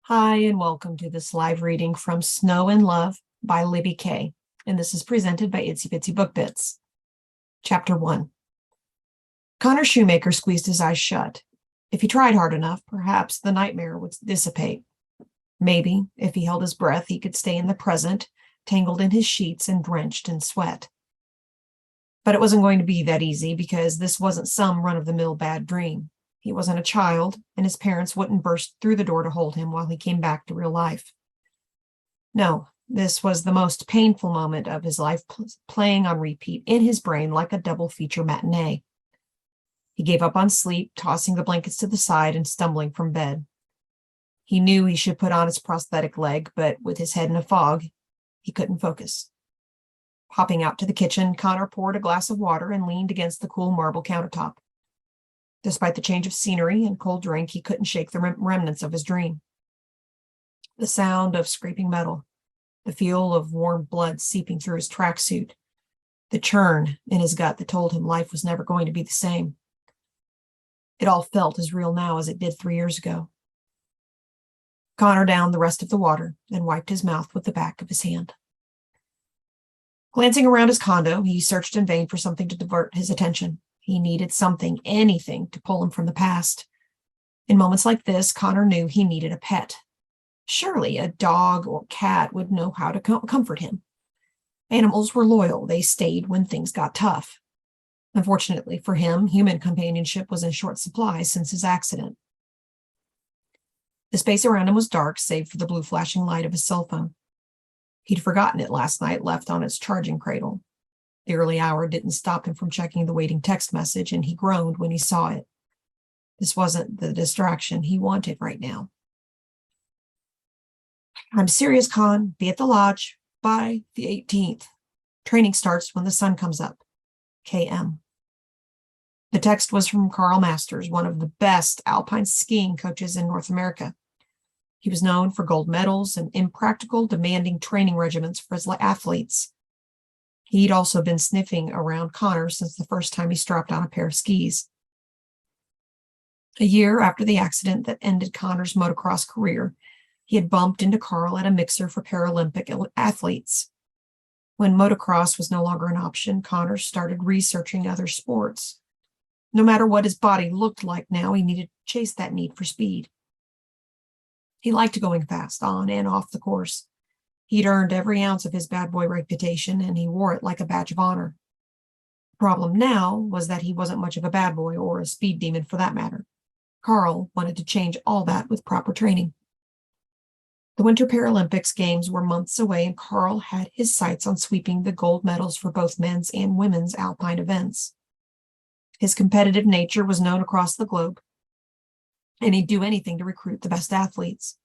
Hi, and welcome to this live reading from Snow and Love by Libby K. And this is presented by Itsy Bitsy Book Bits. Chapter 1. Connor Shoemaker squeezed his eyes shut. If he tried hard enough, perhaps the nightmare would dissipate. Maybe, if he held his breath, he could stay in the present, tangled in his sheets and drenched in sweat. But it wasn't going to be that easy because this wasn't some run-of-the-mill bad dream. He wasn't a child, and his parents wouldn't burst through the door to hold him while he came back to real life. No, this was the most painful moment of his life, playing on repeat in his brain like a double feature matinee. He gave up on sleep, tossing the blankets to the side and stumbling from bed. He knew he should put on his prosthetic leg, but with his head in a fog, he couldn't focus. Hopping out to the kitchen, Connor poured a glass of water and leaned against the cool marble countertop. Despite the change of scenery and cold drink, he couldn't shake the remnants of his dream. The sound of scraping metal, the feel of warm blood seeping through his tracksuit, the churn in his gut that told him life was never going to be the same. It all felt as real now as it did 3 years ago. Connor downed the rest of the water and wiped his mouth with the back of his hand. Glancing around his condo, he searched in vain for something to divert his attention. He needed something, anything, to pull him from the past. In moments like this, Connor knew he needed a pet. Surely a dog or cat would know how to comfort him. Animals were loyal. They stayed when things got tough. Unfortunately for him, human companionship was in short supply since his accident. The space around him was dark, save for the blue flashing light of his cell phone. He'd forgotten it last night, left on its charging cradle. The early hour didn't stop him from checking the waiting text message, and he groaned when he saw it. This wasn't the distraction he wanted right now. I'm serious, Con. Be at the lodge by the 18th. Training starts when the sun comes up. KM. The text was from Carl Masters, one of the best Alpine skiing coaches in North America. He was known for gold medals and impractical, demanding training regimens for his athletes. He'd also been sniffing around Connor since the first time he strapped on a pair of skis. A year after the accident that ended Connor's motocross career, he had bumped into Carl at a mixer for Paralympic athletes. When motocross was no longer an option, Connor started researching other sports. No matter what his body looked like now, he needed to chase that need for speed. He liked going fast, on and off the course. He'd earned every ounce of his bad boy reputation, and he wore it like a badge of honor. The problem now was that he wasn't much of a bad boy, or a speed demon for that matter. Carl wanted to change all that with proper training. The Winter Paralympics games were months away, and Carl had his sights on sweeping the gold medals for both men's and women's Alpine events. His competitive nature was known across the globe, and he'd do anything to recruit the best athletes.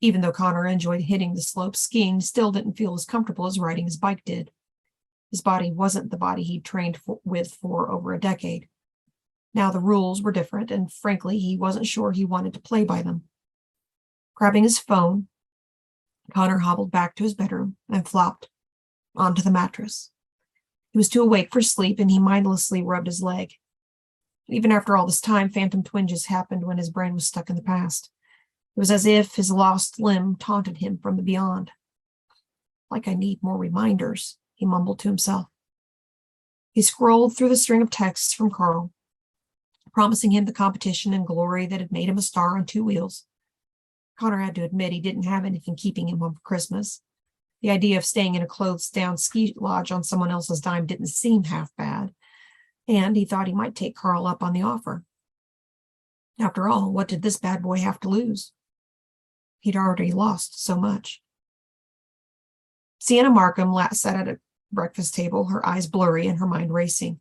Even though Connor enjoyed hitting the slopes, skiing still didn't feel as comfortable as riding his bike did. His body wasn't the body he'd trained with for over a decade. Now the rules were different, and frankly, he wasn't sure he wanted to play by them. Grabbing his phone, Connor hobbled back to his bedroom and flopped onto the mattress. He was too awake for sleep, and he mindlessly rubbed his leg. Even after all this time, phantom twinges happened when his brain was stuck in the past. It was as if his lost limb taunted him from the beyond. Like I need more reminders, he mumbled to himself. He scrolled through the string of texts from Carl, promising him the competition and glory that had made him a star on two wheels. Connor had to admit he didn't have anything keeping him home for Christmas. The idea of staying in a closed-down ski lodge on someone else's dime didn't seem half bad, and he thought he might take Carl up on the offer. After all, what did this bad boy have to lose? He'd already lost so much. Sienna Markum sat at a breakfast table, her eyes blurry and her mind racing.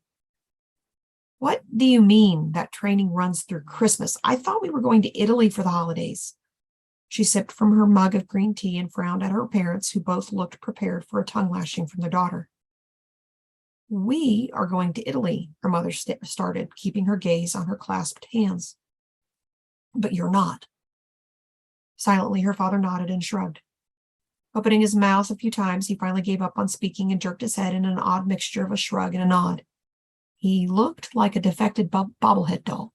What do you mean that training runs through Christmas? I thought we were going to Italy for the holidays. She sipped from her mug of green tea and frowned at her parents, who both looked prepared for a tongue lashing from their daughter. We are going to Italy, her mother started, keeping her gaze on her clasped hands. But you're not. Silently, her father nodded and shrugged. Opening his mouth a few times, he finally gave up on speaking and jerked his head in an odd mixture of a shrug and a nod. He looked like a defected bobblehead doll.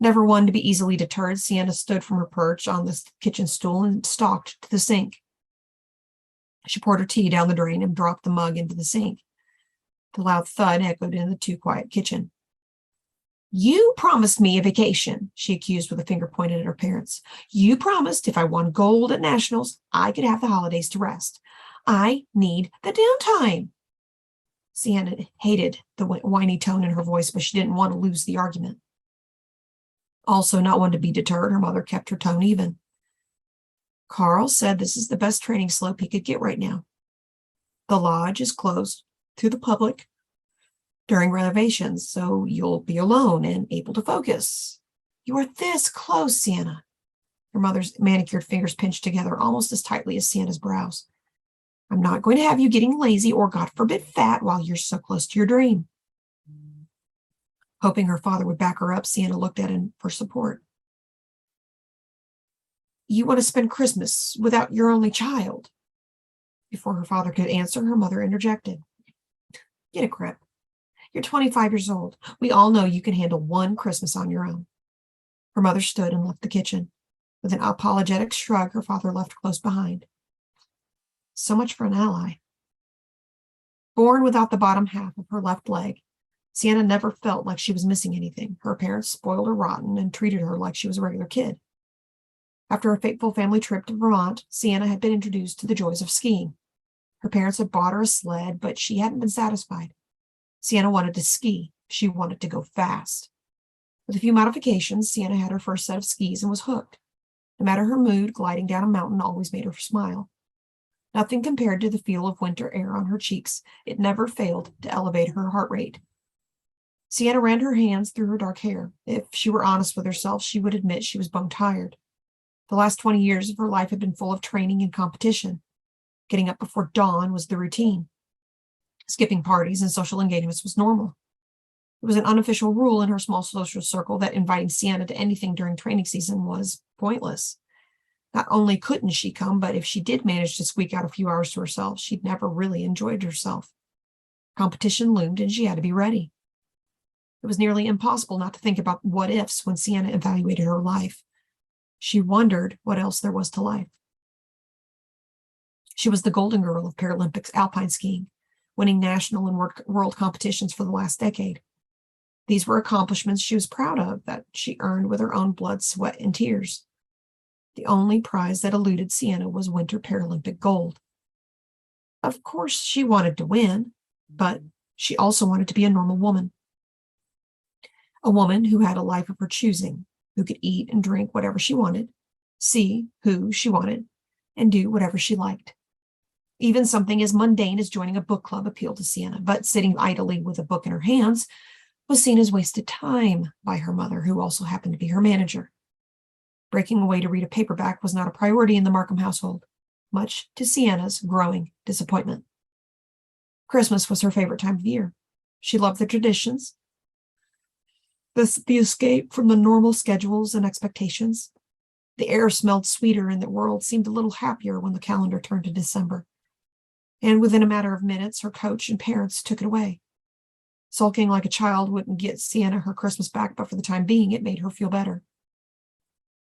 Never one to be easily deterred, Sienna stood from her perch on the kitchen stool and stalked to the sink. She poured her tea down the drain and dropped the mug into the sink. The loud thud echoed in the too-quiet kitchen. You promised me a vacation, she accused with a finger pointed at her parents. You promised if I won gold at nationals, I could have the holidays to rest. I need the downtime. Sienna hated the whiny tone in her voice, but she didn't want to lose the argument. Also, not one to be deterred, her mother kept her tone even. Carl said this is the best training slope he could get right now. The lodge is closed to the public during renovations, so you'll be alone and able to focus. You are this close, Sienna. Her mother's manicured fingers pinched together almost as tightly as Sienna's brows. I'm not going to have you getting lazy or, God forbid, fat while you're so close to your dream. Hoping her father would back her up, Sienna looked at him for support. You want to spend Christmas without your only child. Before her father could answer, her mother interjected. Get a grip. You're 25 years old. We all know you can handle one Christmas on your own. Her mother stood and left the kitchen. With an apologetic shrug, her father left close behind. So much for an ally. Born without the bottom half of her left leg, Sienna never felt like she was missing anything. Her parents spoiled her rotten and treated her like she was a regular kid. After a fateful family trip to Vermont, Sienna had been introduced to the joys of skiing. Her parents had bought her a sled, but she hadn't been satisfied. Sienna wanted to ski. She wanted to go fast. With a few modifications, Sienna had her first set of skis and was hooked. No matter her mood, gliding down a mountain always made her smile. Nothing compared to the feel of winter air on her cheeks. It never failed to elevate her heart rate. Sienna ran her hands through her dark hair. If she were honest with herself, she would admit she was bone-tired. The last 20 years of her life had been full of training and competition. Getting up before dawn was the routine. Skipping parties and social engagements was normal. It was an unofficial rule in her small social circle that inviting Sienna to anything during training season was pointless. Not only couldn't she come, but if she did manage to squeak out a few hours to herself, she'd never really enjoyed herself. Competition loomed and she had to be ready. It was nearly impossible not to think about what ifs when Sienna evaluated her life. She wondered what else there was to life. She was the golden girl of Paralympics Alpine skiing, winning national and world competitions for the last decade. These were accomplishments she was proud of that she earned with her own blood, sweat, and tears. The only prize that eluded Sienna was Winter Paralympic gold. Of course, she wanted to win, but she also wanted to be a normal woman. A woman who had a life of her choosing, who could eat and drink whatever she wanted, see who she wanted, and do whatever she liked. Even something as mundane as joining a book club appealed to Sienna, but sitting idly with a book in her hands was seen as wasted time by her mother, who also happened to be her manager. Breaking away to read a paperback was not a priority in the Markum household, much to Sienna's growing disappointment. Christmas was her favorite time of year. She loved the traditions, the escape from the normal schedules and expectations. The air smelled sweeter and the world seemed a little happier when the calendar turned to December. And within a matter of minutes, her coach and parents took it away. Sulking like a child wouldn't get Sienna her Christmas back, but for the time being, it made her feel better.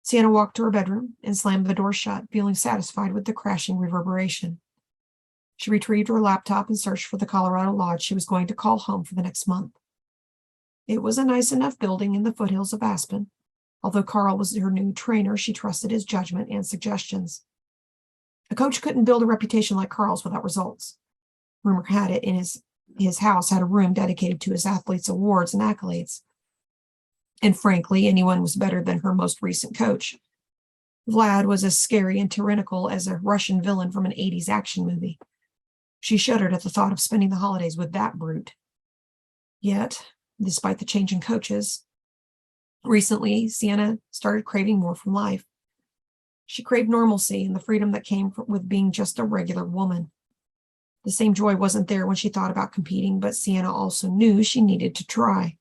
Sienna walked to her bedroom and slammed the door shut, feeling satisfied with the crashing reverberation. She retrieved her laptop and searched for the Colorado lodge she was going to call home for the next month. It was a nice enough building in the foothills of Aspen. Although Carl was her new trainer, she trusted his judgment and suggestions. A coach couldn't build a reputation like Carl's without results. Rumor had it his house had a room dedicated to his athletes' awards and accolades. And frankly, anyone was better than her most recent coach. Vlad was as scary and tyrannical as a Russian villain from an 80s action movie. She shuddered at the thought of spending the holidays with that brute. Yet, despite the change in coaches, recently, Sienna started craving more from life. She craved normalcy and the freedom that came with being just a regular woman. The same joy wasn't there when she thought about competing, but Sienna also knew she needed to try.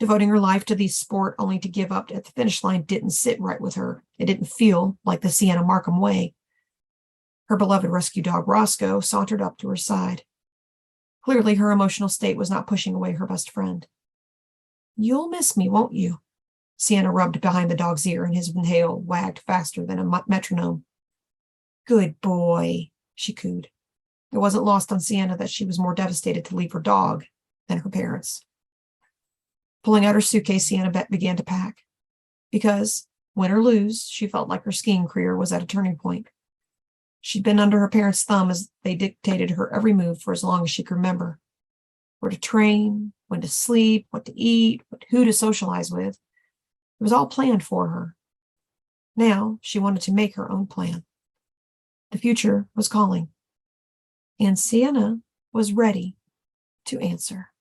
Devoting her life to the sport only to give up at the finish line didn't sit right with her. It didn't feel like the Sienna Markum way. Her beloved rescue dog, Roscoe, sauntered up to her side. Clearly, her emotional state was not pushing away her best friend. You'll miss me, won't you? Sienna rubbed behind the dog's ear, and his tail wagged faster than a metronome. Good boy, she cooed. It wasn't lost on Sienna that she was more devastated to leave her dog than her parents. Pulling out her suitcase, Sienna began to pack. Because, win or lose, she felt like her skiing career was at a turning point. She'd been under her parents' thumb as they dictated her every move for as long as she could remember. Where to train, when to sleep, what to eat, who to socialize with. It was all planned for her. Now she wanted to make her own plan. The future was calling, and Sienna was ready to answer.